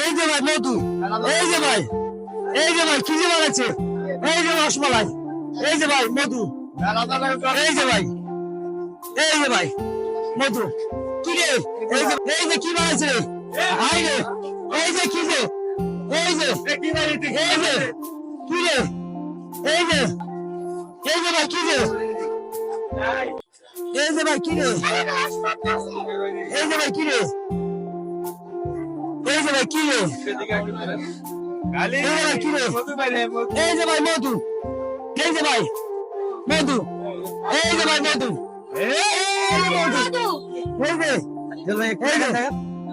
এই যে ভাই মধু, এই যে ভাই, এই যে ভাই কি যে বানাচ্ছে, এই যে রসমালাই, এই যে ভাই মধু, এই যে ভাই, এই যে ভাই মধু, কি রে, এই যে কি বানাচ্ছে, হাই রে, এই যে কি যে, এই যে কি রে, এই যে, এই যে ভাই কি রে, এই যে ভাই কি রে, এই যে ভাই কি রে, এই যে ভাই কি রে, এই যে ভাই মধু, এই যে ভাই মধু, এই যে ভাই মধু,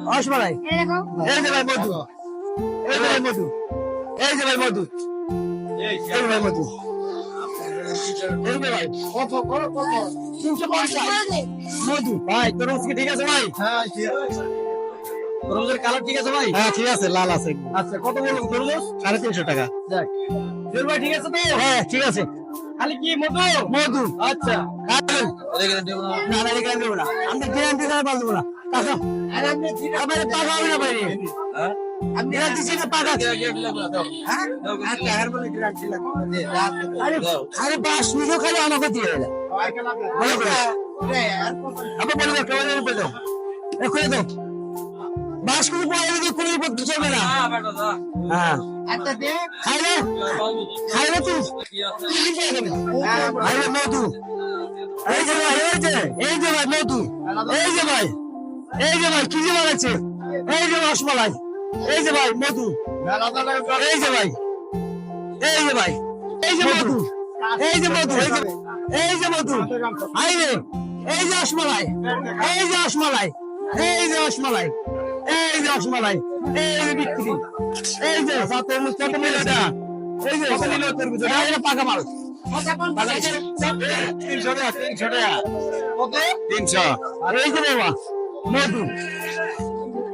রসমালাই, এই যে ভাই মধু, এই যে ভাই মধু, এই যে ভাই মধু, এই যে ভাই মধু, এই যে ভাই কত 350 মধু ভাই। তরমুজ কি ঠিক আছে ভাই? হ্যাঁ তরমুজের কালার ঠিক আছে ভাই? হ্যাঁ ঠিক আছে, লাল আছে। আচ্ছা কত বলবো তরমুজ? 350 টাকা। যাক ভাই ঠিক আছে তো? হ্যাঁ ঠিক আছে। খালি কি মধু? মধু। আচ্ছা না না এখানে দেবো না, আমি গ্যারান্টি করে পারবো না টাকা। আরে আপনি আমার টাকা হবে না ভাই। হ্যাঁ আপনি দিচ্ছেন না টাকা? হ্যাঁ আচ্ছা আর বলে গ্যারান্টি লাগবে। আরে বাস নিজে খালি আমাকে দিয়ে দিলা বলে করে আপনি বলে দাও কেমন হবে দাও এখন দাও বাস করে পড়ে গেলে কোনো পদ্ধতি চলবে না। হ্যাঁ একটা দে খাইলে তুই আরে মধু, এই যে ভাই, এই যে ভাই মধু, এই যে ভাই, এই যে ভাই কি যে বানাচ্ছে, এই যে রসমালাই, এই যে ভাই মধু, এই যে ভাই, এই যে ভাই, এই যে মধু, এই যে মধু, এই যে মধু, আইরে এই যে রসমালাই, এই যে রসমালাই, এই যে রসমালাই, এই যে রসমালাই, এই যে বিক্রি, এই যে সাথে মুস্তাতে মিলে না, এই যে কত নিল তোর ভিতরে, এই যে পাকা মাল 300 টাকা, 300 টাকা কত 300। আর এই যে বাবা মধু,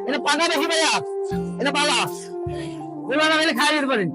এটা পাকা দেখি ভাইয়া, এটা পালা ওরা খাই দিতে পারেন।